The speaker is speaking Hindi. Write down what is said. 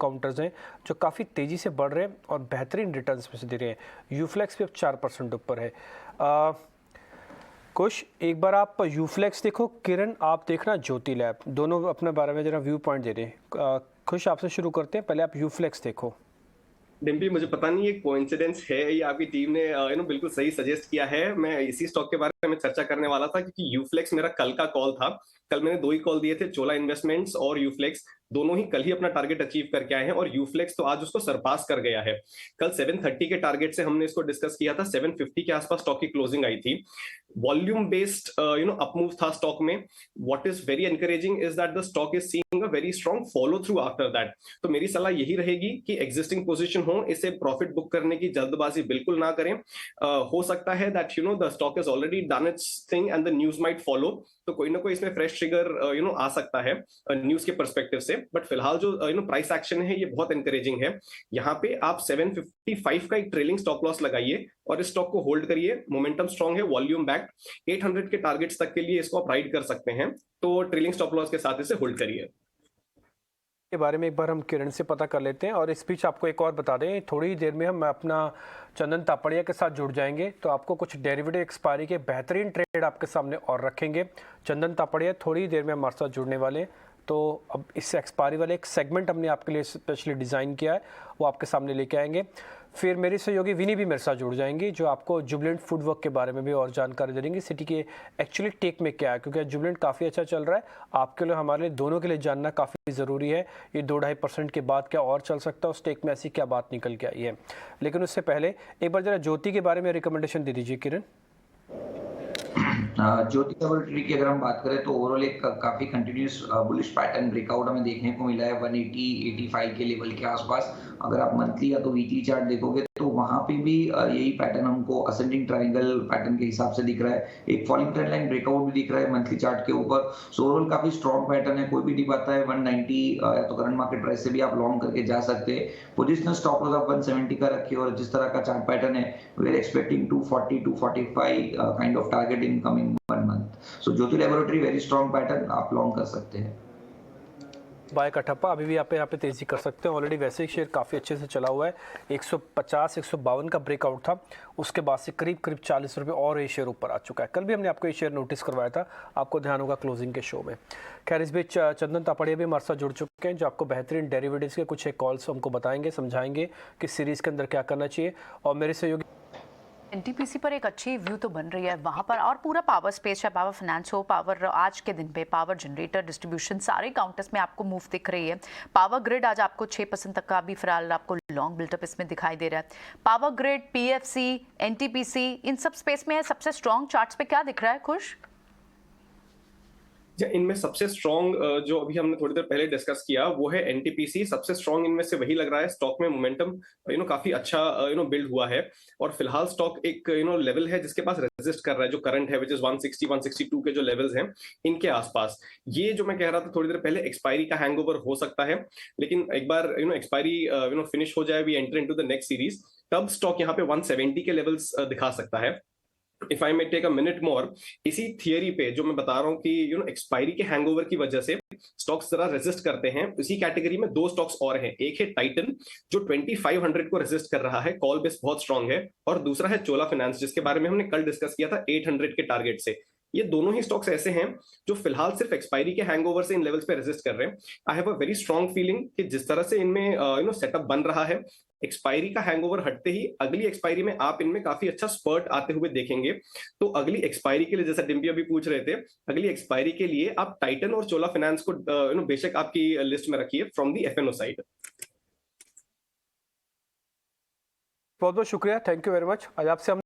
काउंटर्स हैं जो काफ़ी तेज़ी से बढ़ रहे हैं और बेहतरीन रिटर्न्स में से दे रहे हैं। यूफ्लेक्स भी अब 4% ऊपर है। कुछ एक बार आप यूफ्लेक्स देखो, किरण आप देखना ज्योति लैब, दोनों अपने बारे में जरा व्यू पॉइंट दे रहे हैं। खुश आपसे शुरू करते हैं, पहले आप यूफ्लेक्स देखो। डिम्पी, मुझे पता नहीं ये कोइंसिडेंस है या आपकी टीम ने बिल्कुल सही सजेस्ट किया है। मैं इसी स्टॉक के बारे में चर्चा करने वाला था क्योंकि यूफ्लेक्स मेरा कल का कॉल था। कल मैंने दो ही कॉल दिए थे, चोला इन्वेस्टमेंट्स और यूफ्लेक्स। दोनों ही कल ही अपना टारगेट अचीव करके आए हैं और यूफ्लेक्स तो आज उसको सरपास कर गया है। कल 730 के टारगेट से हमने इसको डिस्कस किया था, 750 के आसपास स्टॉक की क्लोजिंग आई थी। वॉल्यूम बेस्ड अपमूव था स्टॉक में। What is very encouraging is that the stock is seeing a very strong follow through after that. तो मेरी सलाह यही रहेगी कि एग्जिस्टिंग पोजीशन हो, इसे प्रॉफिट बुक करने की जल्दबाजी बिल्कुल ना करें। हो सकता है that the stock is already done it's thing and the news might follow. तो कोई ना कोई इसमें फ्रेश ट्रिगर आ सकता है न्यूज के परस्पेक्टिव से। बट फिलहाल जो प्राइस एक्शन है ये बहुत एनकरेजिंग है। यहाँ पे आप 755 का एक ट्रेलिंग स्टॉप लॉस लगाइए और इस स्टॉक को होल्ड करिए। मोमेंटम स्ट्रांग है, वॉल्यूम बैक। 800 के टारगेट्स तक के लिए इसको आप राइड कर सकते हैं, तो ट्रेलिंग स्टॉप लॉस के साथ इसे होल्ड करिए। के बारे में एक बार हम किरण से पता कर लेते हैं और इस बीच आपको एक और बता दें, थोड़ी देर में हम अपना चंदन तापड़िया के साथ जुड़ जाएंगे तो आपको कुछ डेरिवेटिव एक्सपायरी के बेहतरीन ट्रेड आपके सामने और रखेंगे। चंदन तापड़िया थोड़ी देर में हमारे साथ जुड़ने वाले हैं, तो अब इस एक्सपायरी वाले एक सेगमेंट हमने आपके लिए स्पेशली डिज़ाइन किया है, वो आपके सामने लेके आएंगे। फिर मेरी सहयोगी विनी भी मेरे साथ जुड़ जाएंगी जो आपको जुबलेंट फूडवर्क के बारे में भी और जानकारी दे देंगी, सिटी के एक्चुअली टेक में क्या है, क्योंकि जुबलेंट काफ़ी अच्छा चल रहा है। आपके लिए, हमारे लिए, दोनों के लिए जानना काफ़ी ज़रूरी है ये 2-2.5% के बाद क्या और चल सकता है, उस टेक में ऐसी क्या बात निकल के आई है। लेकिन उससे पहले एक बार ज़रा ज्योति के बारे में रिकमेंडेशन दे दीजिए किरण। ज्योति लैबोरेटरी की अगर हम बात करें तो ओवरऑल एक काफी कंटिन्यूस बुलिश पैटर्न ब्रेकआउट हमें देखने को मिला है 180-85 के लेवल के आसपास। अगर आप मंथली या तो वीकली चार्ट देखोगे तो वहां पे भी यही पैटर्न हमको असेंडिंग ट्रायंगल पैटर्न के हिसाब से दिख रहा है। एक फॉलिंग ट्रेंड लाइन ब्रेकआउट भी दिख रहा है मंथली चार्ट के ऊपर। सो ओवरऑल काफी स्ट्रॉन्ग पैटर्न है। कोई भी डिप आता है 190 या तो करंट मार्केट प्राइस से भी आप लॉन्ग करके जा सकते हैं। पोजिशनल स्टॉप लॉस आप 170 का रखिए और जिस तरह का चार्ट पैटर्न है we are expecting 240-245 kind of target in coming 1 month. So Jyoti laboratory very strong pattern, आप लॉन्ग कर सकते हैं। बाय का ठप्पा अभी भी आप यहाँ पे तेजी कर सकते हैं। ऑलरेडी वैसे ही शेयर काफ़ी अच्छे से चला हुआ है। 150-152 का ब्रेकआउट था, उसके बाद से करीब 40 रुपये और ये शेयर ऊपर आ चुका है। कल भी हमने आपको ये शेयर नोटिस करवाया था, आपको ध्यान होगा क्लोजिंग के शो में। खैर, इस बीच चंदन तापड़िया भी हमारे साथ जुड़ चुके हैं जो आपको बेहतरीन डेरिवेटिव्स के कुछ एक कॉल्स हमको बताएंगे, समझाएंगे कि सीरीज़ के अंदर क्या करना चाहिए। और मेरे सहयोगी एनटीपीसी पर एक अच्छी व्यू तो बन रही है वहाँ पर, और पूरा पावर स्पेस, चाहे पावर फाइनेंस हो, पावर आज के दिन पे पावर जनरेटर, डिस्ट्रीब्यूशन, सारे काउंटर्स में आपको मूव दिख रही है। पावर ग्रिड आज आपको 6% तक का भी फिलहाल आपको लॉन्ग बिल्टअप इसमें दिखाई दे रहा है। पावर ग्रिड, पीएफसी, एनटीपीसी, इन सब स्पेस में सबसे स्ट्रॉन्ग चार्ट्स पे क्या दिख रहा है खुश? इनमें सबसे स्ट्रॉन्ग जो अभी हमने थोड़ी देर पहले डिस्कस किया वो है एनटीपीसी। सबसे स्ट्रॉन्ग इनमें से वही लग रहा है। स्टॉक में मोमेंटम काफी अच्छा बिल्ड हुआ है और फिलहाल स्टॉक एक लेवल है जिसके पास रेजिस्ट कर रहा है, जो करंट है विच इज 160-162 के जो लेवल्स हैं इनके आसपास। ये जो मैं कह रहा था थोड़ी देर पहले, एक्सपायरी का हैंगओवर हो सकता है, लेकिन एक बार एक्सपायरी फिनिश हो जाए, we enter into the next series, तब स्टॉक यहाँ पे 170 के लेवल्स दिखा सकता है। If I may take a minute more, इसी थियरी पे जो मैं बता रहा हूँ कि एक्सपायरी के हैंगओवर की वजह से स्टॉक्स जरा रेजिस्ट करते हैं, इसी कैटेगरी में दो स्टॉक्स और हैं। एक है टाइटन जो 2500 को रेजिस्ट कर रहा है, कॉल बेस बहुत स्ट्रांग है, और दूसरा है चोला फाइनेंस जिसके बारे में हमने कल डिस्कस किया था 800 के टारगेट से। ये दोनों ही स्टॉक्स ऐसे हैं जो फिलहाल सिर्फ एक्सपायरी के हैंगओवर से इन लेवल्स पे रेजिस्ट कर रहे हैं। I have a very strong feeling कि जिस तरह से इनमें सेटअप बन रहा है, एक्सपायरी का हैंगओवर हटते ही अगली एक्सपायरी में आप इनमें काफी अच्छा स्पर्ट आते हुए देखेंगे। तो अगली एक्सपायरी के लिए, जैसा डिम्पी अभी पूछ रहे थे, अगली एक्सपायरी के लिए आप टाइटन और चोला फाइनेंस को बेशक आपकी लिस्ट में रखिए फ्रॉम दी एफएनओ साइड। बहुत बहुत शुक्रिया, थैंक यू वेरी मच। आज आपसे हम